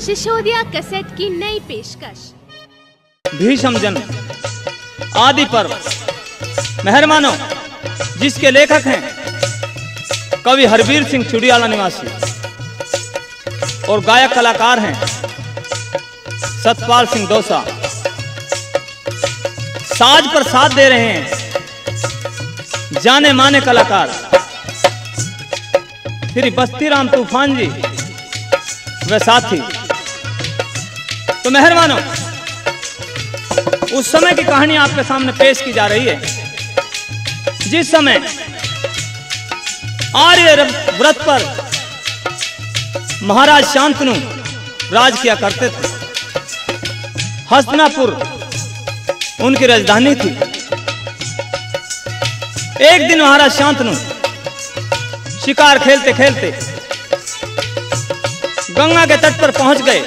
Sisodia cassette की नई पेशकश। भीषम जन्म आदि पर्व मेहरमानो, जिसके लेखक हैं कवि हरबीर सिंह चुड़ियाला निवासी और गायक कलाकार हैं सतपाल सिंह दोसा। साज पर साथ दे रहे हैं जाने माने कलाकार श्री बस्तीराम तूफान जी व साथी। तो मेहरबानों, उस समय की कहानी आपके सामने पेश की जा रही है जिस समय आर्य व्रत पर महाराज शांतनु राज किया करते थे। हस्तिनापुर उनकी राजधानी थी। एक दिन महाराज शांतनु शिकार खेलते खेलते गंगा के तट पर पहुंच गए।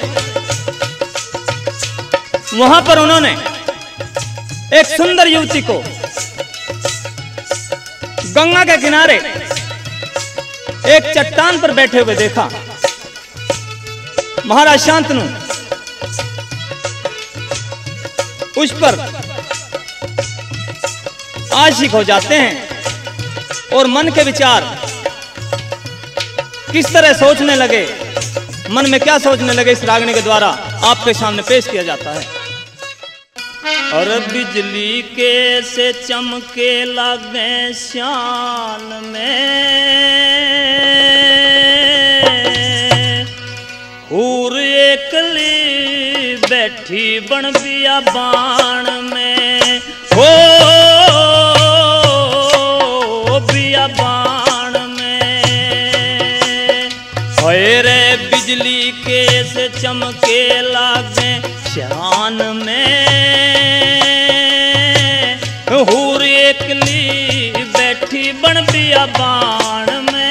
वहां पर उन्होंने एक सुंदर युवती को गंगा के किनारे एक चट्टान पर बैठे हुए देखा। महाराज शांतनु उस पर आशिक हो जाते हैं और मन के विचार किस तरह सोचने लगे, मन में क्या सोचने लगे, इस रागनी के द्वारा आपके सामने पेश किया जाता है। और बिजली के से चमके लागे शान में, हूर एकली बैठी बन बियाबान में, हो बियाबान में। होए रे बिजली के से चमके लागे शान में, हूर एकली बैठी बन बियाबान में।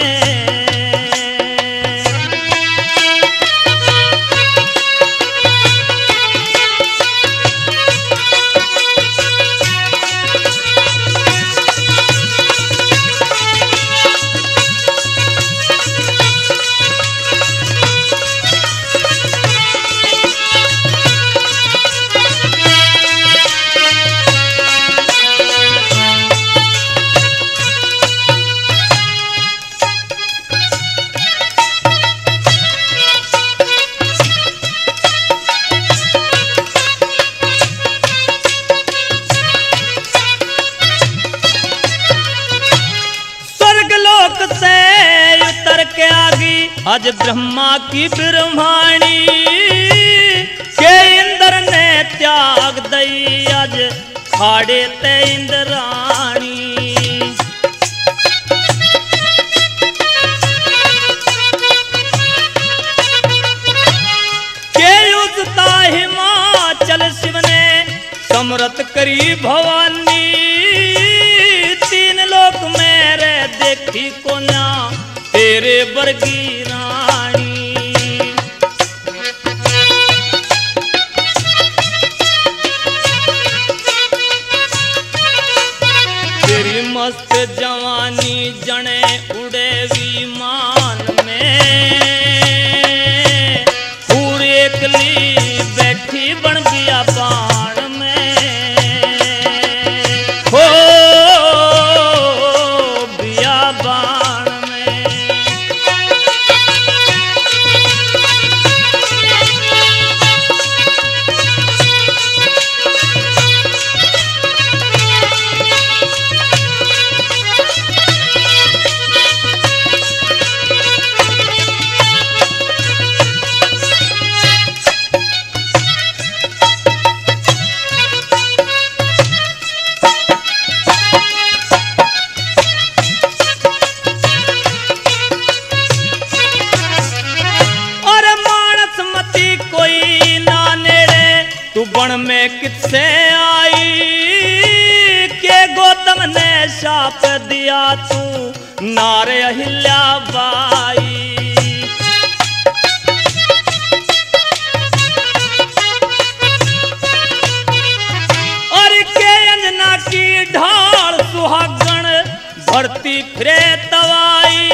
आज ब्रह्मा की ब्रह्माणी के इंद्र ने त्याग दई, आज खाड़े ते इंद्राणी। के युद्धता हिमाचल शिव ने समरत करी भवानी, तीन लोक मेरे देखी को ना तेरे वर्गी रानी। तेरी मस्त जवानी जने उड़े विमान में, पूरी एकली बैठी बन बियाबान में, हो बियाबान में। बन में किससे आई के गौतम ने शाप दिया तू नारे अहिल्या बाई। और के अंजना की ढाल सुहागण भरती फिरे तवाई,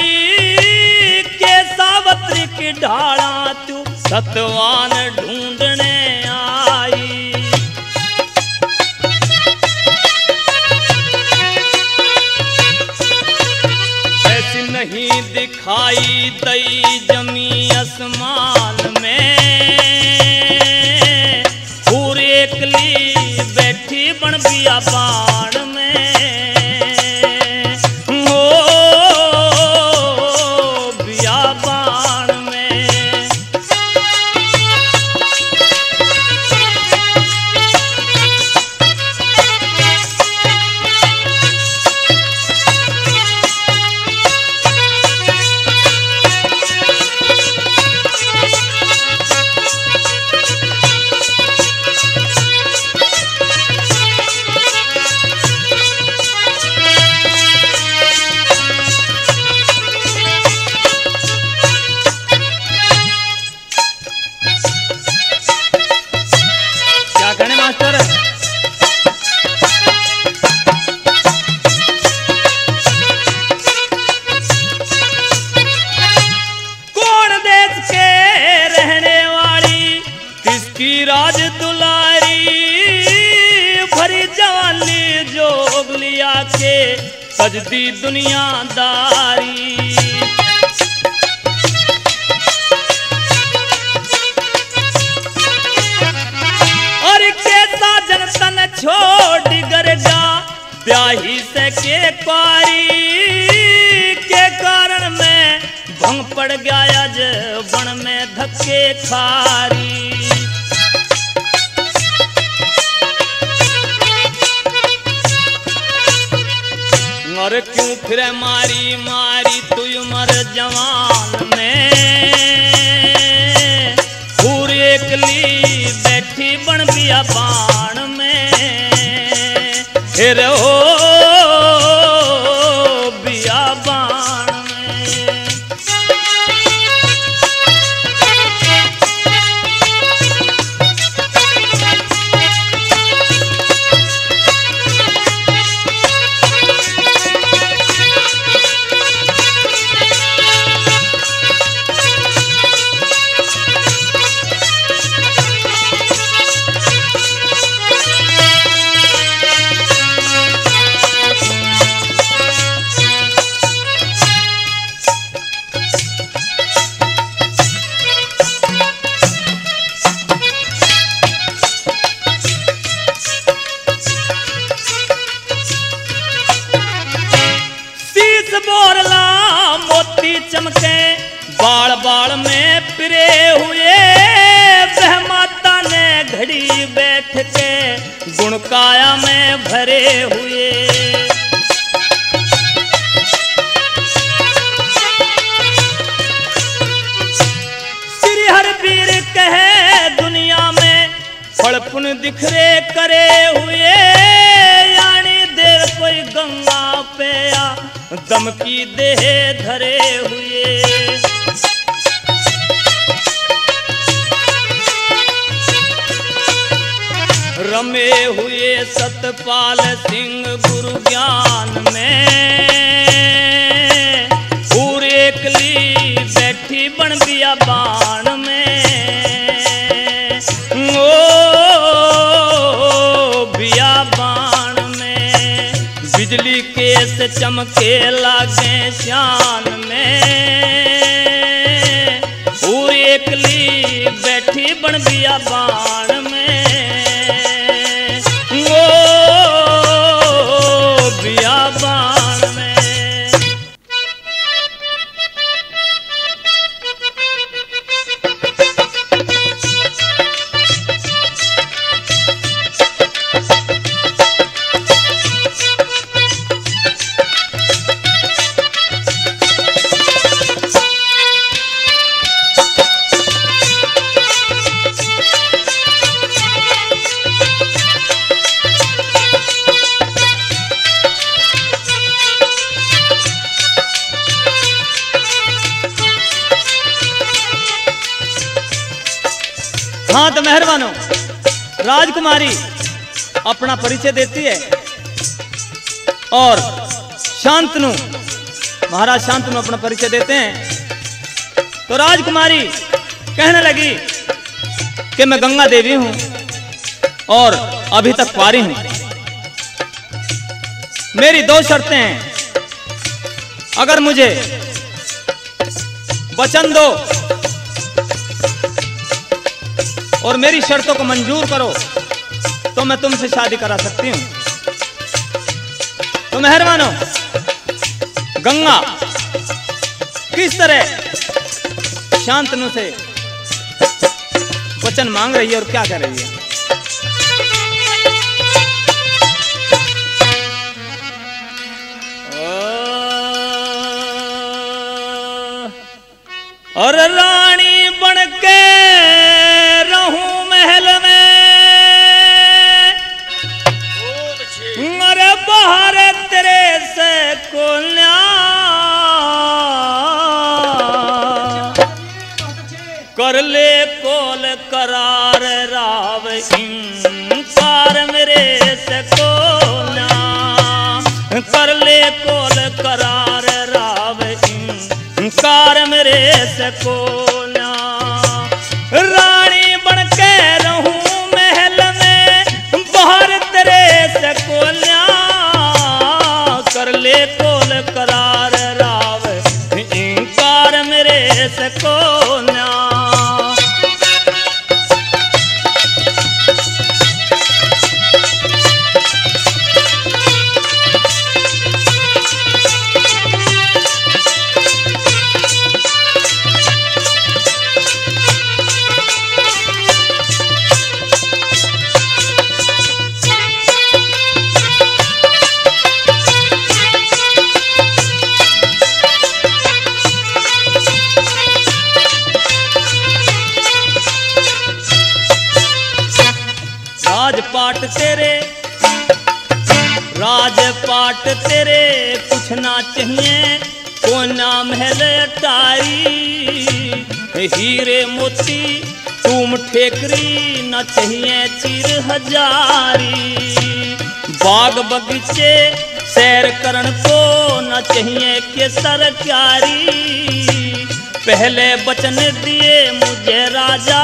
के सावत्री की ढाला तू सतवान ढूंढने आई। ऐसी नहीं दिखाई दई जमी आसमान में, पूरी एकली बैठी बन बियाबान में। राज दुलारी भरी जवानी जोग लिया के सजदी दुनियादारी। और के साजन तन छोड़ गरगा ब्याही से के पारी के कारण में भंग पड़ गया बन में धक्के खारी। और क्यों फिर मारी मारी तू उमर जवान में, पूरी एकली बैठी बन बियाबान में। फिर हो बियाबान में बोरला मोती चमके बाल बाल में पिरे हुए। वह माता ने घड़ी बैठ के गुण काया में भरे हुए। श्री हर वीर कहे दुनिया में फड़पुन दिखरे करे हुए। यानी देव कोई गंगा पे आ दम की देह धरे हुए। रमे हुए सतपाल सिंह गुरु ज्ञान में, पूरी एकली बैठी बन बियाबान में। ओ बियाबान में बिजली केस चमके लागे शान में, पूरी एकली बैठी बन बियाबान में। ओ बियाबान में हाँ तो मेहरबानो राजकुमारी अपना परिचय देती है और शांतनु महाराज शांतनु अपना परिचय देते हैं। तो राजकुमारी कहने लगी कि मैं गंगा देवी हूं और अभी तक कुंवारी हूं। मेरी दो शर्तें हैं, अगर मुझे वचन दो और मेरी शर्तों को मंजूर करो तो मैं तुमसे शादी करा सकती हूं। तो मेहरबान हो, गंगा किस तरह शांतनु से वचन मांग रही है और क्या कर रही है। और रानी बनके रहूं महल में, मरे बाहर तेरे से कोल्या कर ले कोल करार राव इंकार मेरे से कोल्या कर ले कोल करार राव इंकार मेरे से कोल्या। रानी बनके रहूं महल में बाहर तेरे से कोल्या कर ले कोल करार राव इंकार मेरे से कोल्या। राजपाट तेरे कुछ ना चाहिए, कोना महल अटारी हीरे मोती तुम ठेकरी न चाहिए चीर हजारी। बाग बगीचे सैर करन को न चाहिए के सरकारी। पहले वचन दिए मुझे राजा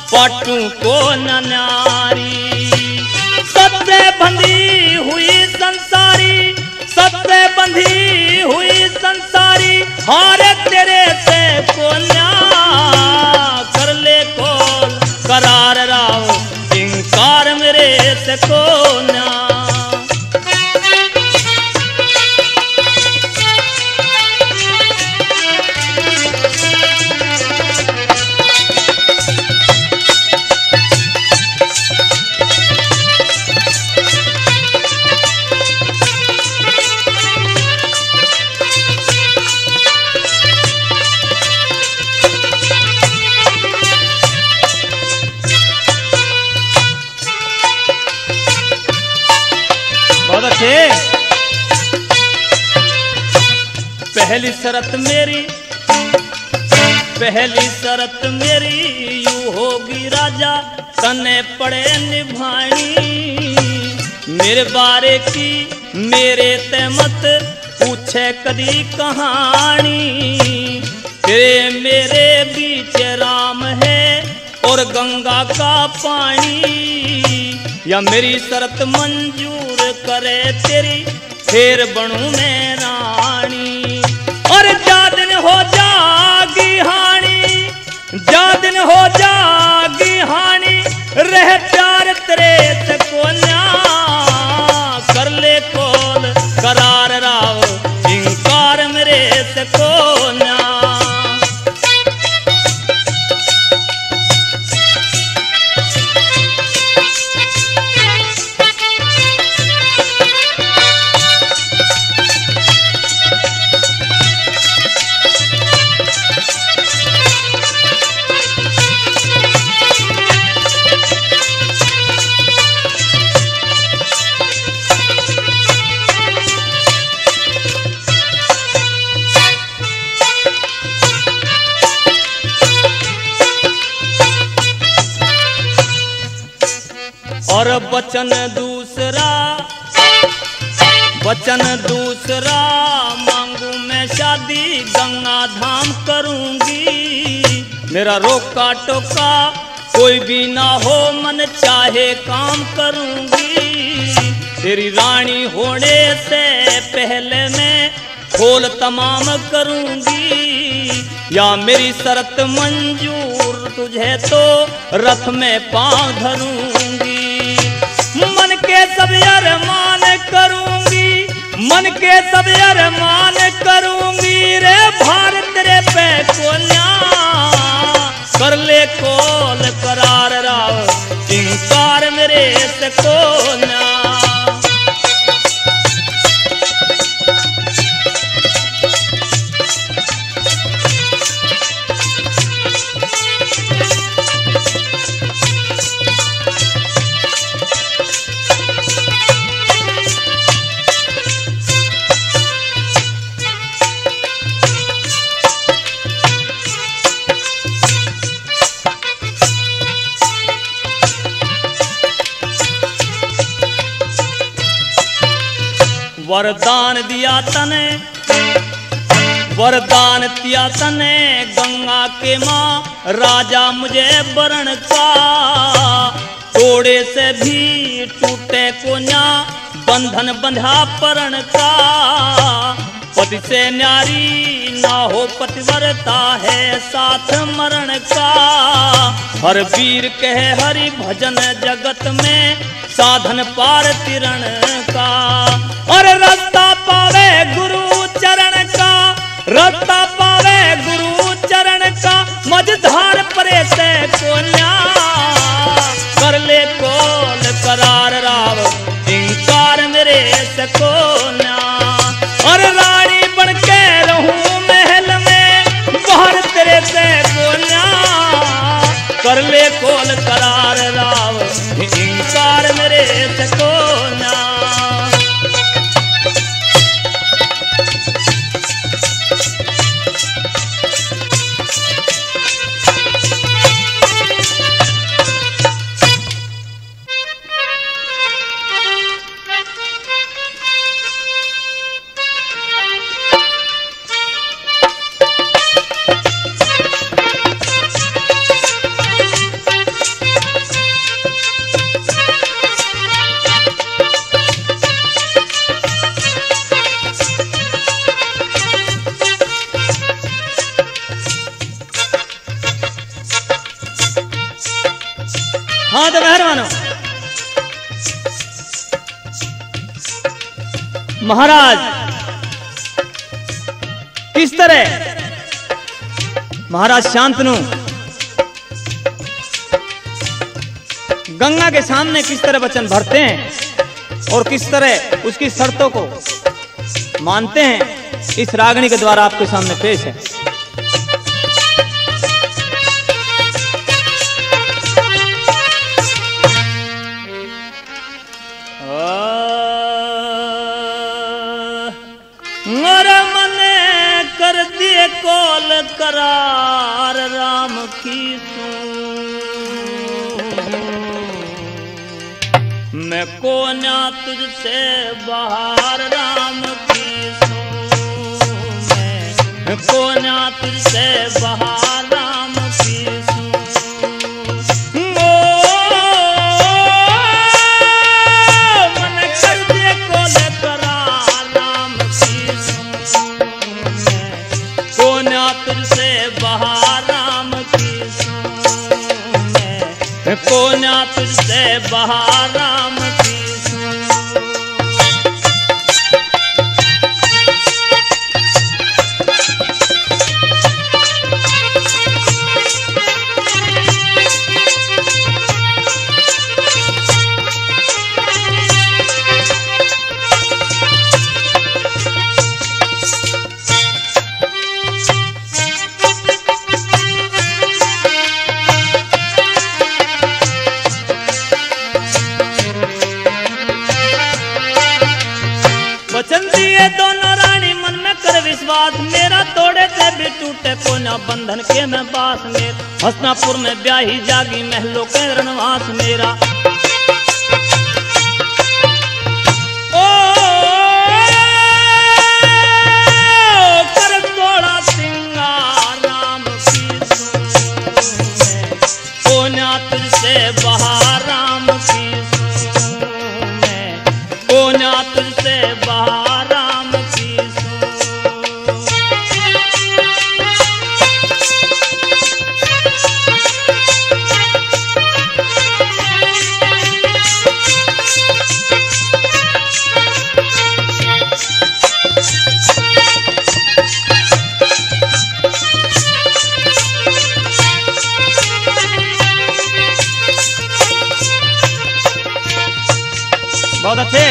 पाटू को न नारी। सबसे बंधी हुई संसारी, सबसे बंधी हुई संसारी हारे तेरे से कोल्या कर ले कोल करार राव इंकार मेरे से कोल्या। पहली शरत मेरी यूं होगी राजा तने पड़े निभानी। मेरे बारे की मेरे ते मत पूछे कदी कहानी। तेरे मेरे बीच राम है और गंगा का पानी। या मेरी शरत मंजूर करे तेरी फिर बनूं मैं रानी। और जा दिन हो जागी हानी, जा दिन हो जागी हानी रह प्यार तेरे से कोल्या कर ले कोल करार राव इंकार मेरे से कोल्या। और वचन दूसरा मांगू मैं शादी गंगा धाम करूंगी। मेरा रोका टोका कोई भी ना हो, मन चाहे काम करूंगी। तेरी रानी होने से पहले मैं खोल तमाम करूंगी। या मेरी शर्त मंजूर तुझे तो रथ में पांव धरूंगी। मन के सब अरमान करूंगी, मन के सब अरमान करूंगी रे भारत तेरे पे कोन्या। कर ले कोल करार राव इंकार मेरे से कोन्या। वरदान दिया तने, वरदान दिया तने गंगा के माँ राजा मुझे वरण का। तोड़े से भी टूटे को न्या बंधन बंधा परण का। पति से न्यारी ना हो पतिव्रता है साथ मरण का। हर वीर कहे हरि भजन जगत में साधन पार तिरण का। और रास्ता पावे गुरु चरण का, रास्ता पावे गुरु चरण का। मझधार परे से कोन्या कर ले कोल करार राव इंकार मेरे से कोन्या। और रानी बन के रहूं महल में बाहर तेरे से कोन्या। कर ले कोल करार राव इंकार मेरे से कोन्या। हाँ तो मेहरबानो महाराज किस तरह महाराज शांतनु गंगा के सामने किस तरह वचन भरते हैं और किस तरह उसकी शर्तों को मानते हैं, इस रागनी के द्वारा आपके सामने पेश है। कोल करार राम की मैं कोन्या तुझसे बाहर राम की मैं कोन्या तुझसे बाहर राम की मन कर दे कोल करार राम की कोन्या तुझसे बाहर राम की मैं कोन्या तुझसे बाहर राम की वचन दिए दोनों रानी मन में कर विश्वास मेरा तोड़े से भी टूटे कोना बंधन के मैं बास में हसनापुर में ब्याही जागी महलों के रणवास मेरा ओ कर तोड़ा सिंगार राम की कोन्या तुझसे बहा राम की सूं मैं, कोन्या तुझसे बहा राम की सूं। बहुत अच्छे।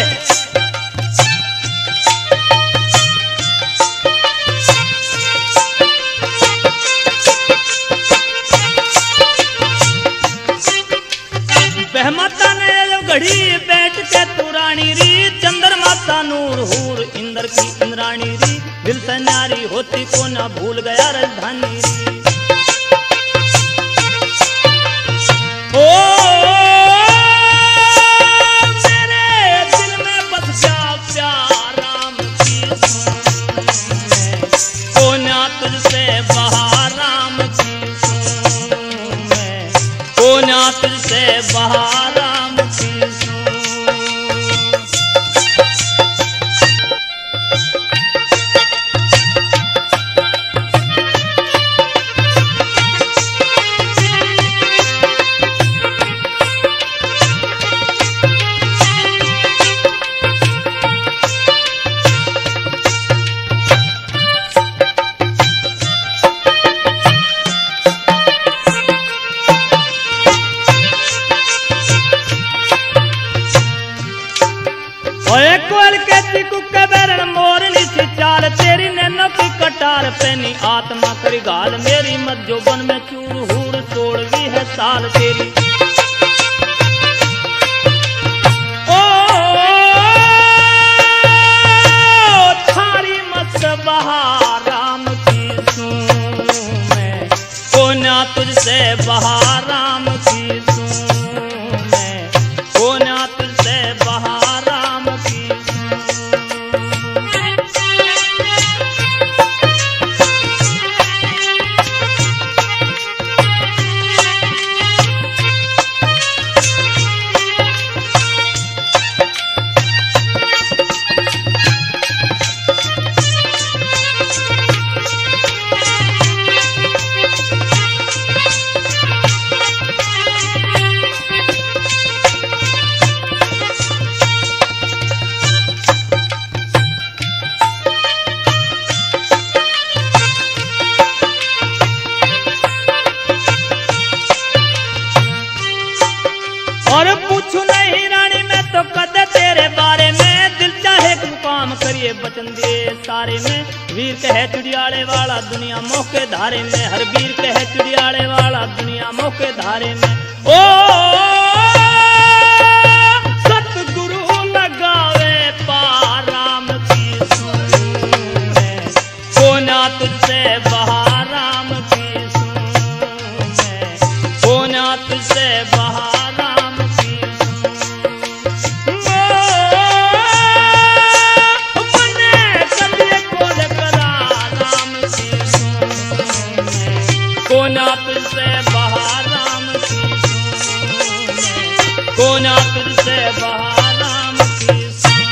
बहमाता ने घड़ी बैठ के तू रानी री, चंद्रमाता नूर हूर इंद्र की इंद्राणी री, दिल से न्यारी होती को ना भूल गया राजधानी री। ओ तुझसे बहा राम की सूं मैं, कोन्या तुझसे बहा राम की सूं। कोयल के चिकू के बेरन मोरनी सी चाल, तेरी नैनो की कटार पहनी आत्मा करी गाल, मेरी मत जो बन में चूर हूर तोड़वी है साल तेरी। ओ थारी मत बहा राम की सूं मैं, कोन्या तुझसे बहा राम की सूं मैं, कोन्या तुझसे बहा राम की। और पूछू नहीं रानी मैं तो कदे तेरे बारे में, दिल चाहे काम करिए बचन दिए सारे में। वीर कहे चुड़ियाले वाला दुनिया मौके धारे में, हर वीर कहे चुड़ियाले वाला दुनिया मौके धारे में। ओ सतगुरु लगावे पार राम की सूं मैं, कोन्या तुझसे बहा राम की सूं मैं, कोन्या तुझसे बहा कोन्या तुझसे बहा राम की सूं मैं, कोन्या तुझसे बहा राम की सूं।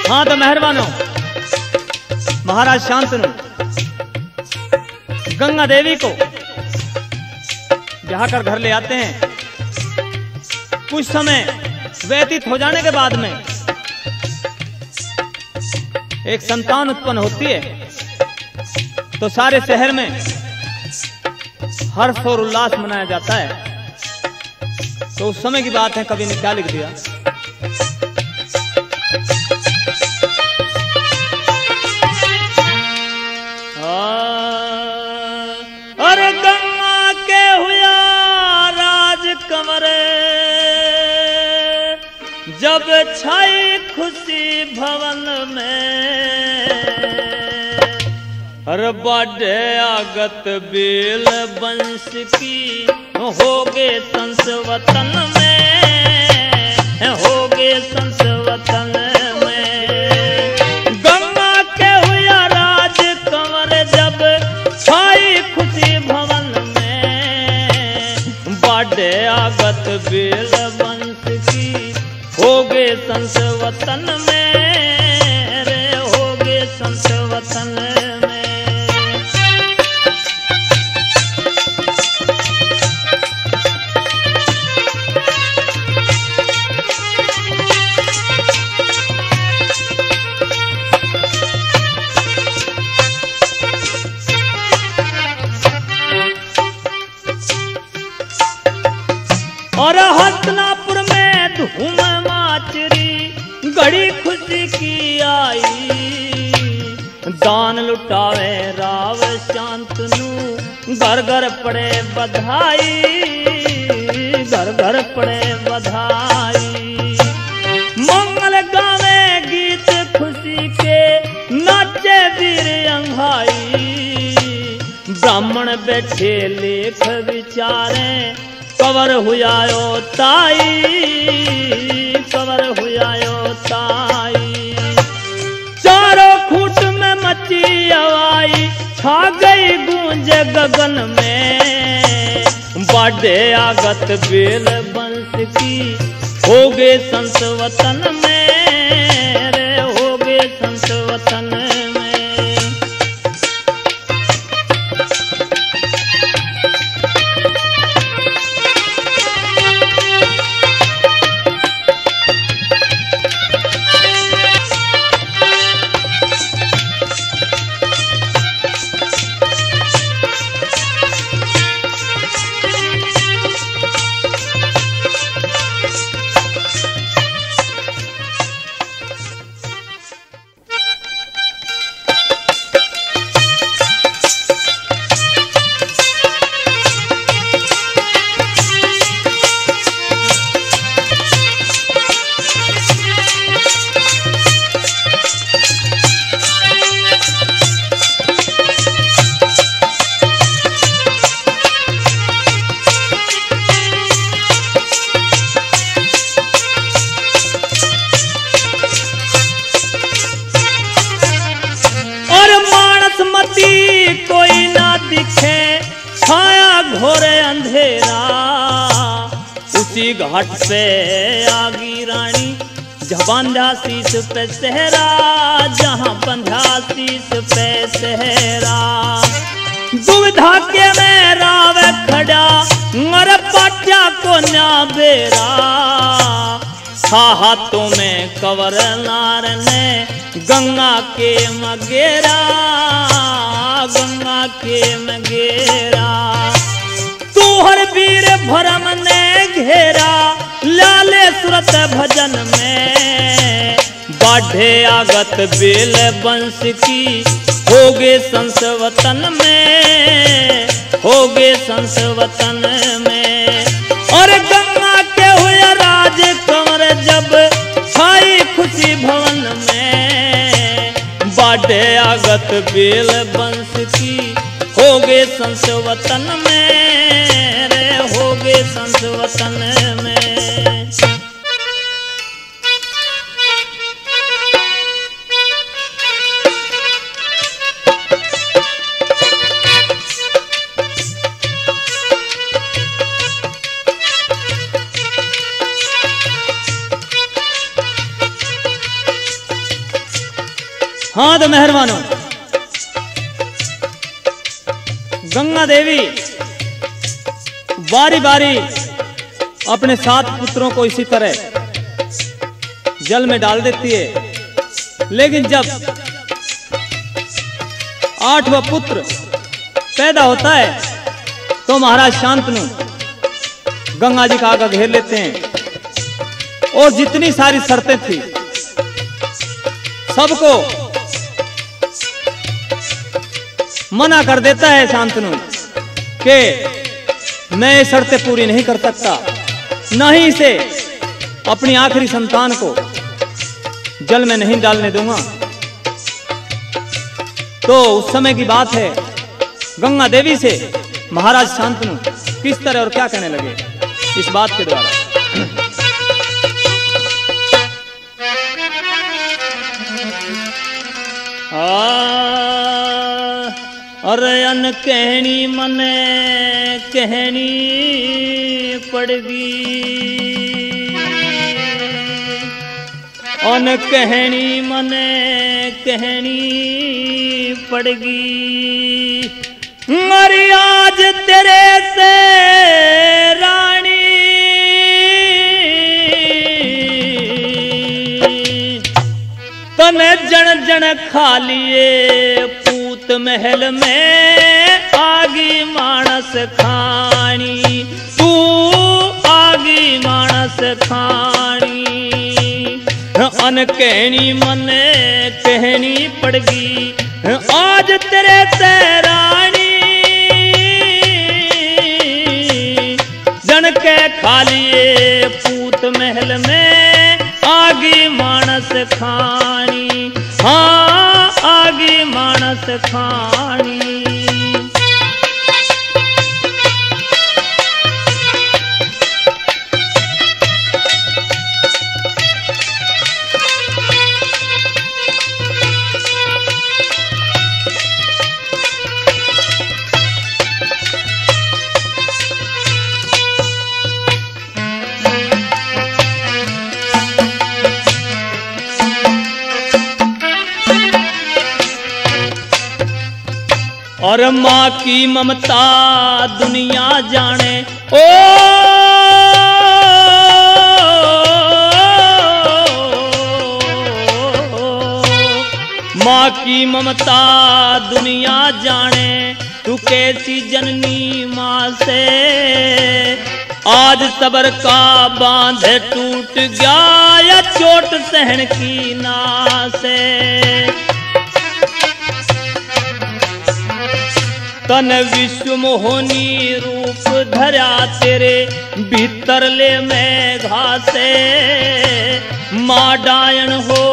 हाँ तो मेहरबानो महाराज शांतनु गंगा देवी को ब्याहकर घर ले आते हैं। कुछ समय व्यतीत हो जाने के बाद में एक संतान उत्पन्न होती है, तो सारे शहर में हर्ष और उल्लास मनाया जाता है। तो उस समय की बात है, कवि ने क्या लिख दिया। अरे गंगा के हुआ राज कमरे, जब छाई खुशी भवन में, हर बाढ़े आगत बेल वंश की होगे संस वतन में, होगे संस वतन में। गंगा के हुआ राज कंवर जब छाई खुशी भवन में, बाढ़े आगत बेल वंश की होगे संस वतन में, रे होगे संस वतन में। और हस्तिनापुर में धूम माचरी घड़ी खुशी की आई, दान लुटावे राव शांतनु घर घर पड़े बधाई, घर घर पड़े बधाई। मंगल गावे गीत खुशी के नाचे वीर अंघाई, ब्राह्मण बैठे लेख विचारे कवर हुआयो ताई, कवर हुआयो ताई। चारों खूट में मची हवाई छा गई गूंज गगन में, बाढ़े आगत बेल वंश की होगे संस वतन में, रे होगे संस वतन में। कोई ना दिखे छाया घोरे अंधेरा, उसी घाट पे आगी रानी जहाँ बंधा शीश पे सेहरा, जहाँ बंधा शीश पे सेहरा। दुविधा के में राव खड़ा मर पाट्या को न्या बेरा, हाथों में कवर नार ने गंगा के मगेरा, गंगा के मगेरा। तोहर वीर भरम ने घेरा लाले सुरत भजन में, बाढ़े आगत बेल वंश की होगे संस वतन में, होगे संस वतन में। और गंगा के हुए राज कंवर जब छाई खुशी भवन में, बाढ़े आगत बेल वंश की होगे संस वतन में, रे होगे संस वतन में। हाँ तो मेहरबानों, गंगा देवी बारी बारी अपने 7 पुत्रों को इसी तरह जल में डाल देती है, लेकिन जब 8वां पुत्र पैदा होता है तो महाराज शांतनु गंगा जी का आगा घेर लेते हैं और जितनी सारी शर्तें थी सबको मना कर देता है शांतनु कि मैं ये शर्तें पूरी नहीं कर सकता, न ही इसे अपनी आखिरी संतान को जल में नहीं डालने दूंगा। तो उस समय की बात है, गंगा देवी से महाराज शांतनु किस तरह और क्या कहने लगे इस बात के द्वारा। अरे अन कहनी मने कहनी पड़गी, अन कहनी मने कहनी पड़गी, मरी आज तेरे से रानी, तने जन जन खा लिए पूत महल में आगी मानस खानी, तू आगी मानस खानी, अन कहनी मने कहनी पड़गी, आज तेरे से रानी, जन के खा लिए पूत महल में आगी मानस खानी, हाँ आगी मानस खानी। और माँ की ममता दुनिया जाने, ओ माँ की ममता दुनिया जाने, तू कैसी जननी माँ से आज सबर का बांध टूट गया, या चोट सहन की ना से, तन विश्व मोहनी रूप धरा तेरे भीतर ले मैं घासे, माँ डायन हो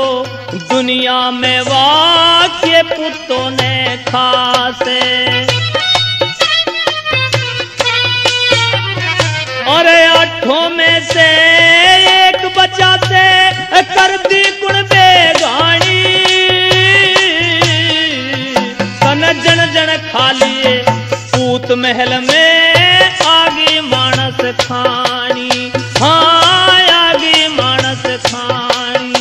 दुनिया में वाक्य पुत्रों ने खासे, और आठों में से एक बचा से कर दी गुण बेगानी, जन जन खा लिए पूत महल में आगी मानस खानी, हाँ आगी मानस खानी।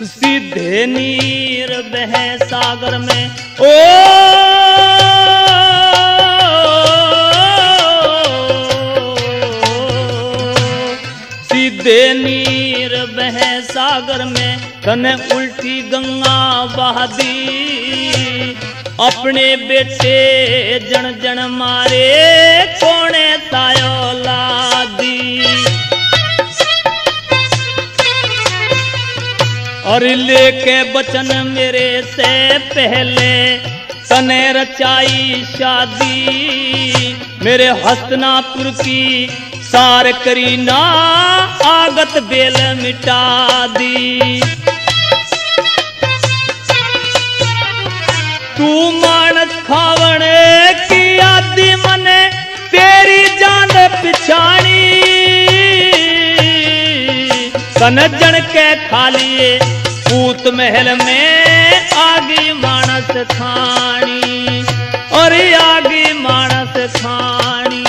सीधे नीर बह सागर में, ओ सीधे नीर बह सागर में, तने उल्टी गंगा बहादी, अपने बेटे जन जन मारे कोने तायो लादी, और लेके बचन मेरे से पहले तने रचाई शादी, मेरे हस्तिनापुर की सार करी ना आगत बेल मिटा दी, तू मानस खावण की आदि मने तेरी जान पिछानी, तन जन के खा लिए पूत महल में आगी मानस खानी, और आगी मानस खानी।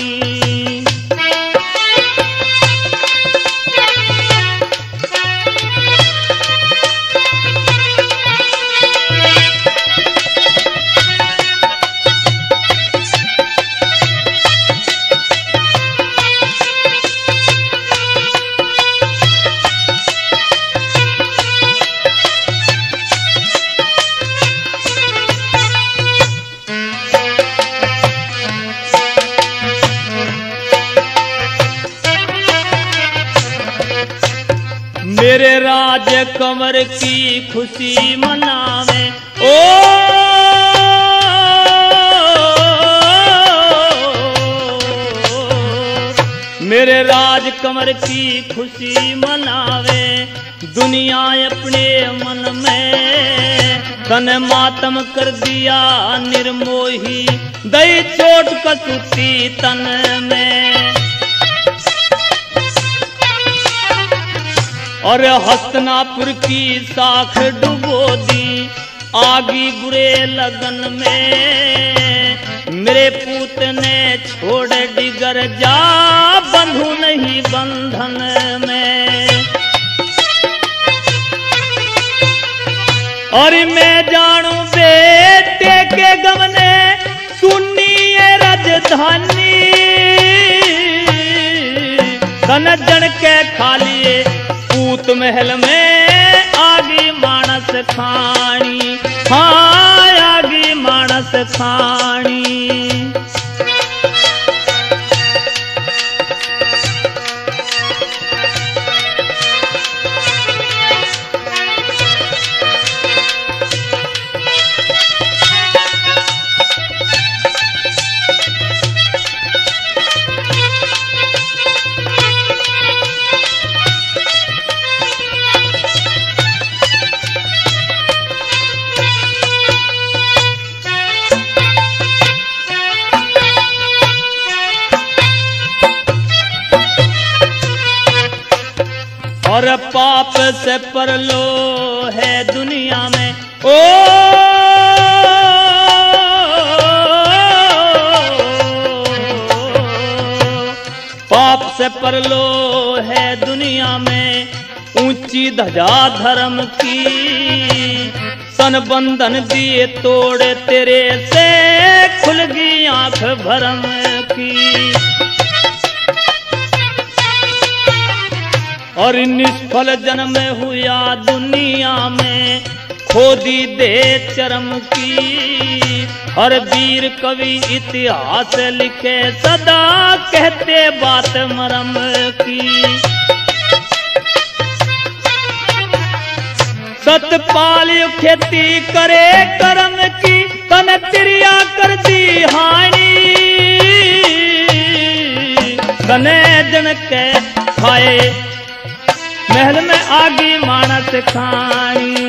मेरे राज कंवर की खुशी मनावे ओ मेरे राज कंवर की खुशी मनावे दुनिया अपने मन में तन मातम कर दिया निर्मोही दई चोट कसूती तन में और हस्तनापुर की साख डुबो दी आगी बुरे लगन में मेरे पूत ने छोड़ डिगर जा बंधु नहीं बंधन में और मैं जानू बेटे के गमने सुनिए राजधानी धन जन के खालिए पूत महल में आगी मानस खानी हाँ आगी मानस खानी और पाप से परलो है दुनिया में ओ पाप से परलो है दुनिया में ऊंची ध्वजा धर्म की सन बंधन दिए तोड़ तेरे से खुल गई आंख भरम की और निष्फल जन्म हुआ दुनिया में खोदी दे चरम की और वीर कवि इतिहास लिखे सदा कहते बात मरम की सतपाल खेती करे कर्म की तन तिरिया कर दी हानि तने जन के खाए महल में आगी मानस खानी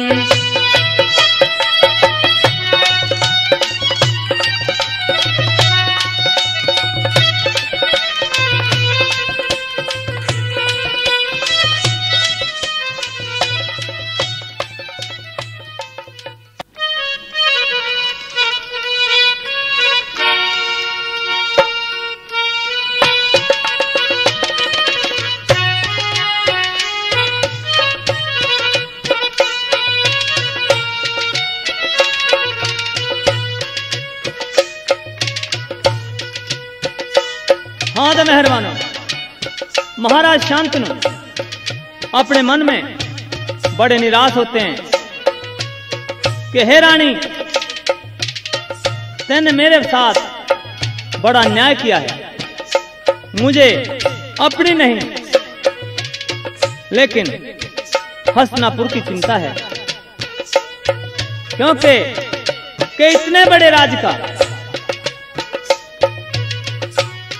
हाँ तो मेहरबानो महाराज शांतनु अपने मन में बड़े निराश होते हैं कि हे रानी तेने मेरे साथ बड़ा अन्याय किया है मुझे अपनी नहीं लेकिन हसनापुर की चिंता है क्योंकि इतने बड़े राज का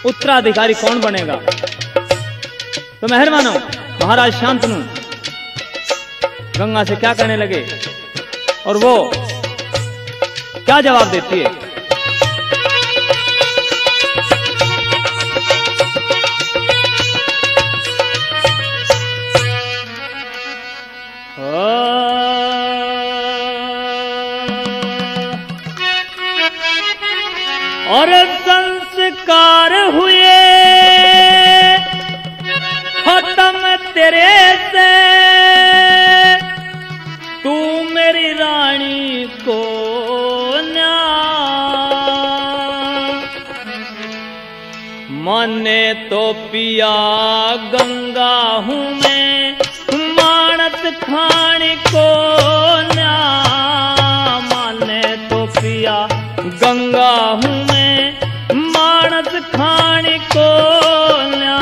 उत्तराधिकारी कौन बनेगा। तो मेहरबानो महाराज शांतनु गंगा से क्या कहने लगे और वो क्या जवाब देती है। और संस्कार हुए खत्म तेरे से तू मेरी रानी को न्या माने तो पिया गंगा हूँ मैं मानत खाने को न्या माने तो पिया गंगा हूँ मानस खाने को न्या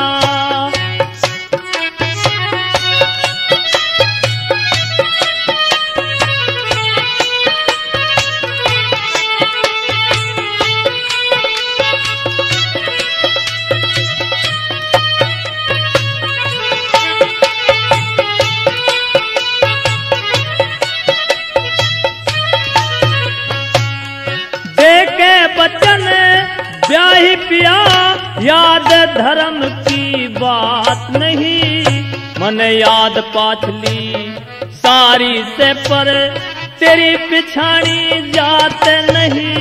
की बात नहीं, मन याद पाछली सारी से पर तेरी पिछाड़ी जात नहीं।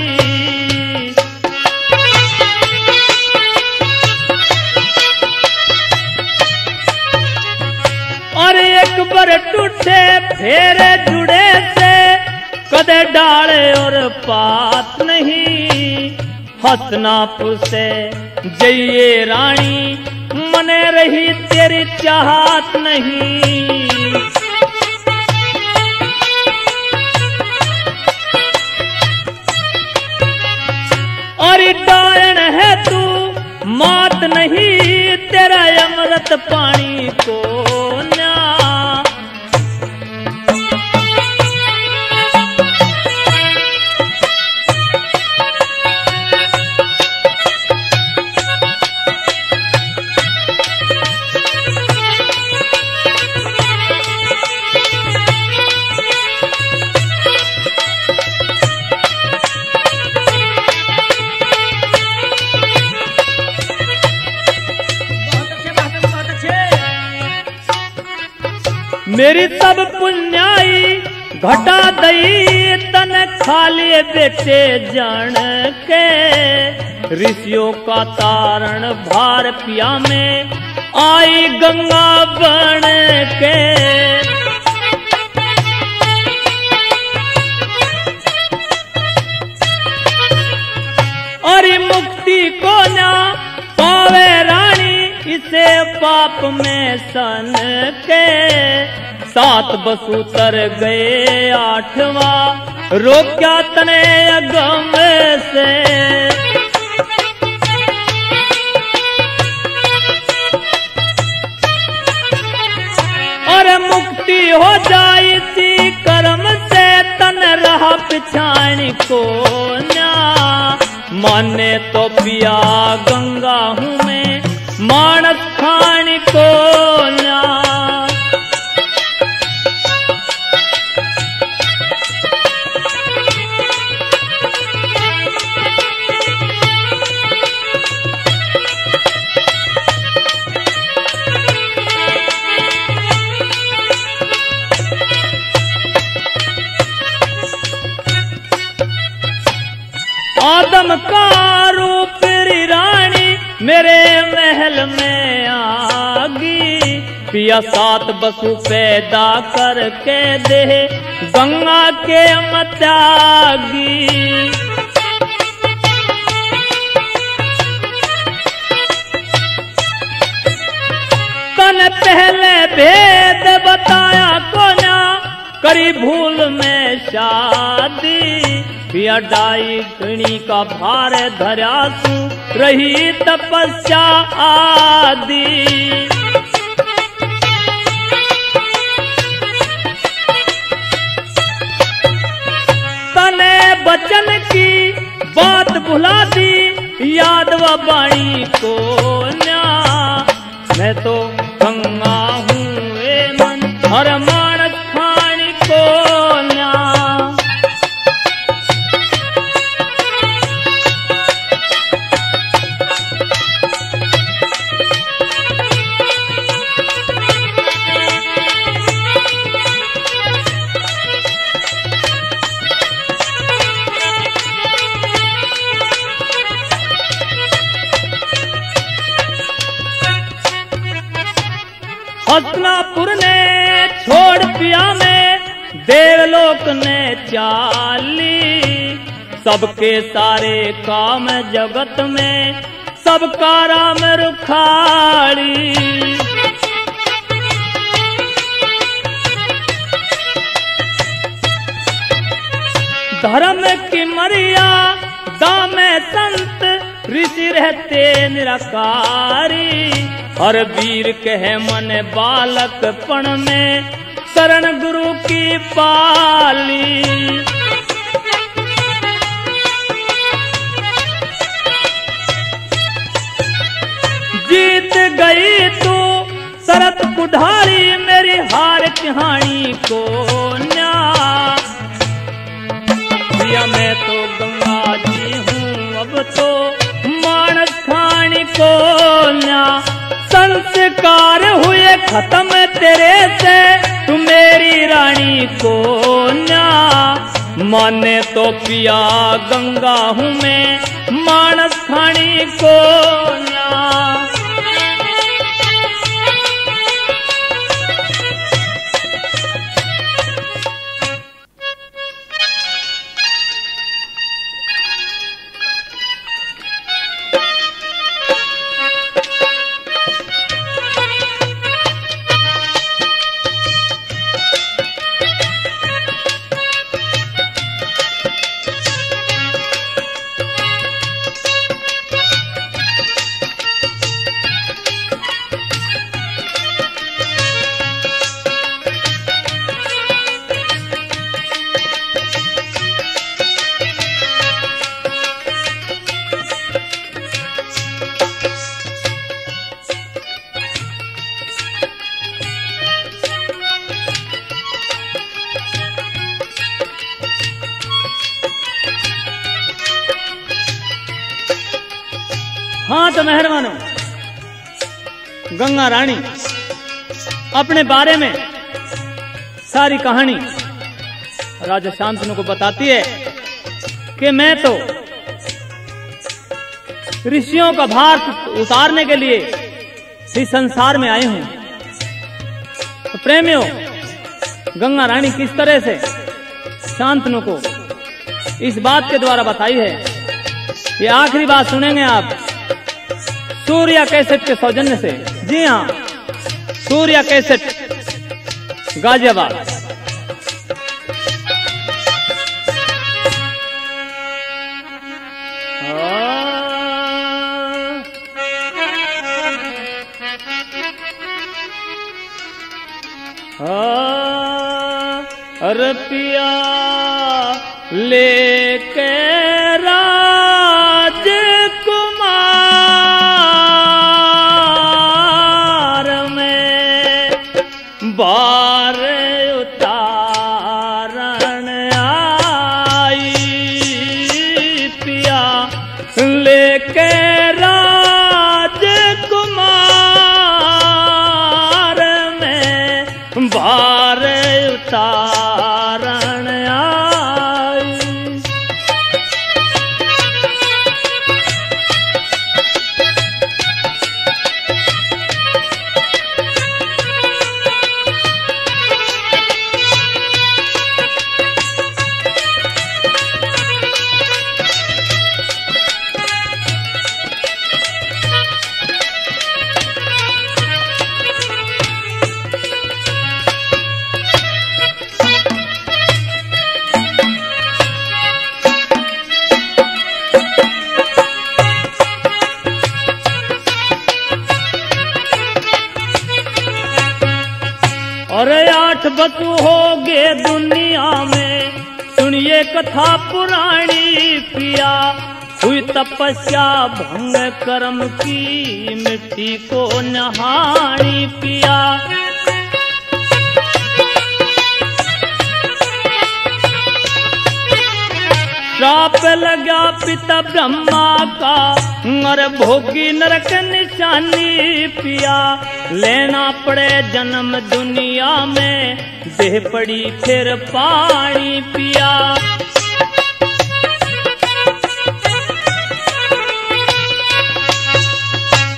और एक बार टूटे फेरे जुड़े से कदे डाले और पात नहीं, हंसना पुसे जइए रानी मने रही तेरी चाहत नहीं। और डायन है तू मात नहीं, तेरा अमृत पानी को न्या। मेरी सब पुण्याई घटा दई तन खाली बेटे जान के, ऋषियों का तारण भार पिया में आई गंगा बन के। और मुक्ति को ना पावे रानी इसे पाप में सन के, 7 बसूतर गए 8वां रोक्या तने अगम से। और मुक्ति हो जाई थी कर्म से तन रहा पिछाणी को न्या, माने तो पिया गंगा हूँ मैं मानस खानी को न्या। आदम का रूप रानी मेरे महल में आगी, पिया 7 बसु पैदा करके दे गंगा के मत्यागी। तन पहले भेद बताया को ना करी भूल में शादी, पिया डाई गणी का भार धरासू रही तपस्या आदि। तने बचन की बात भुला दी याद व बाणी को न्या, मैं तो गंगा हूँ ए मन हर मानस खानी को न्या। हसनापुर ने छोड़ पिया में देवलोक ने चाली, सबके सारे काम जगत में सबका राम रुखाड़ी। धर्म की मर्यादा में संत ऋषि रहते निराकारी, हर वीर कहे मन बालकपण में शरण गुरु की पाली। जीत गई तू शरत कुठारी मेरी हार कहानी को न्या, मैं तो गंगा जी हूँ अब तो मानस खानी को न्या, संस्कार हुए खत्म तेरे से, तू मेरी रानी को न्या। माने तो पिया गंगा हूँ मैं, मानस खानी को न्या। हाँ तो मेहरबानो, गंगा रानी अपने बारे में सारी कहानी राजा शांतनु को बताती है कि मैं तो ऋषियों का भार उतारने के लिए इस संसार में आई हूं। तो प्रेमियों, गंगा रानी किस तरह से शांतनु को इस बात के द्वारा बताई है, ये आखिरी बात सुनेंगे आप सूर्या कैसेट के सौजन्य से। जी हाँ, सूर्या कैसेट गाजियाबाद। अरे पिया लेके बार उतारण आई, पिया लेके राजकुमार में बार उतारण आई। अरे 8 बसु हो गए दुनिया में, सुनिए कथा पुरानी पिया। हुई तपस्या भंग कर्म की, मिट्टी को नहानी पिया। श्राप लगा पिता ब्रह्मा का, नर भोगी नरक निशानी पिया। लेना पड़े जन्म दुनिया में, देह पड़ी फिर पानी पिया।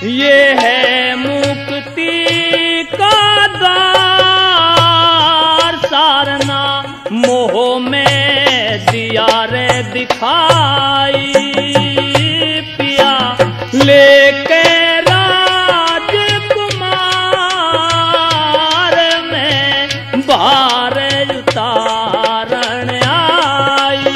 ये है मुक्ति का द्वार, सारना मोह में दिया रे दिखाई पिया। लेके राजकुमार में बार उतारण आई।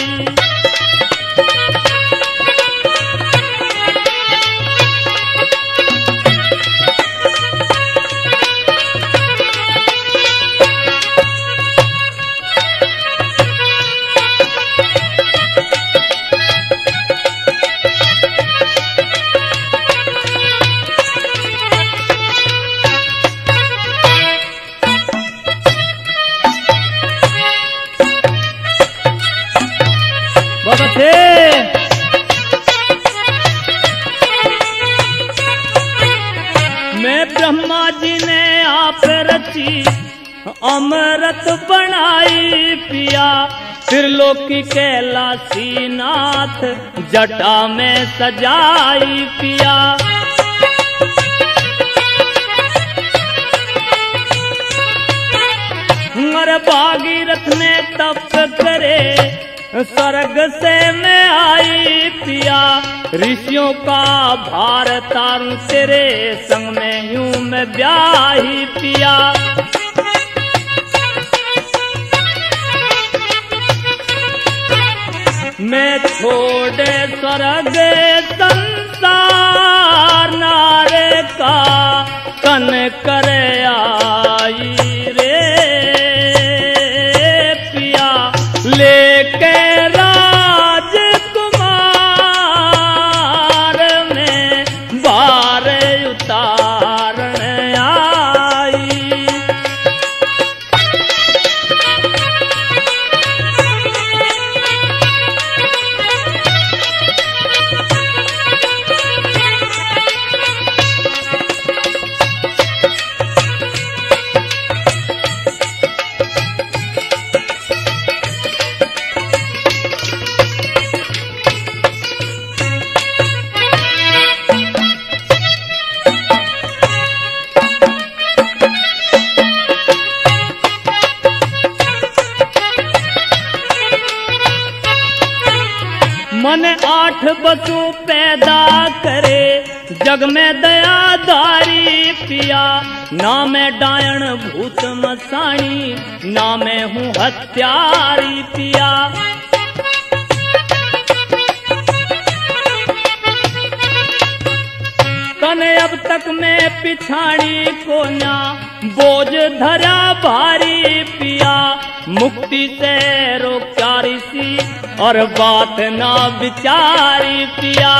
ब्रह्मा जी ने आप रची अमृत बनाई पिया, त्रिलोकी कैलाशी नाथ जटा में सजाई पिया। मर भागीरथ ने तप करे स्वर्ग से मैं आई पिया, ऋषियों का भार तारूं तेरे संग में यूं मैं ब्याही पिया। मैं छोड़े स्वर्ग संसार नारे का कन करे आई रे पिया, लेके राजकुमार में बार उतारण आई। मन 8 बसु पैदा करे जग में दयादारी पिया, ना मैं डायन भूत मसाणी ना मैं हूँ हत्यारी पिया। तने अब तक मैं पिछाड़ी को ना बोझ धरा भारी पिया, मुक्ति से रोक्यारी सी और बात ना विचारी पिया।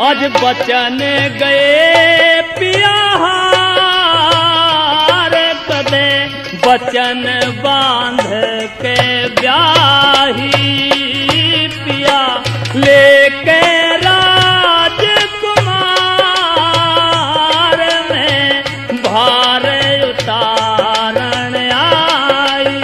आज बचन गए पिया हार कदे, बचन बांध के ब्याही पिया, लेके राजकुमार में भार उतारण आई।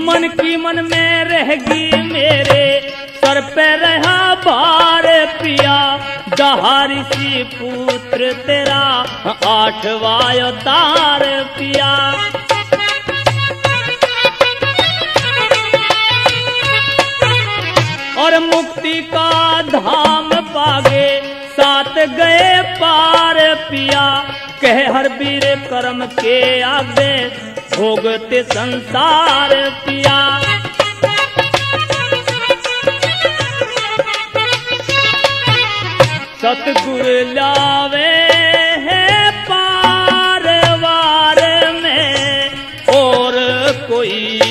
मन की मन में रहेगी मेरे सर पे रहा भार पिया, दहारी सी पुत्र तेरा 8वां अवतार पिया। और मुक्ति का धाम पागे 7 गए पार पिया, कह हर वीर कर्म के आगे भोगते संसार पिया। सतगुर लावे है पार वार में और कोई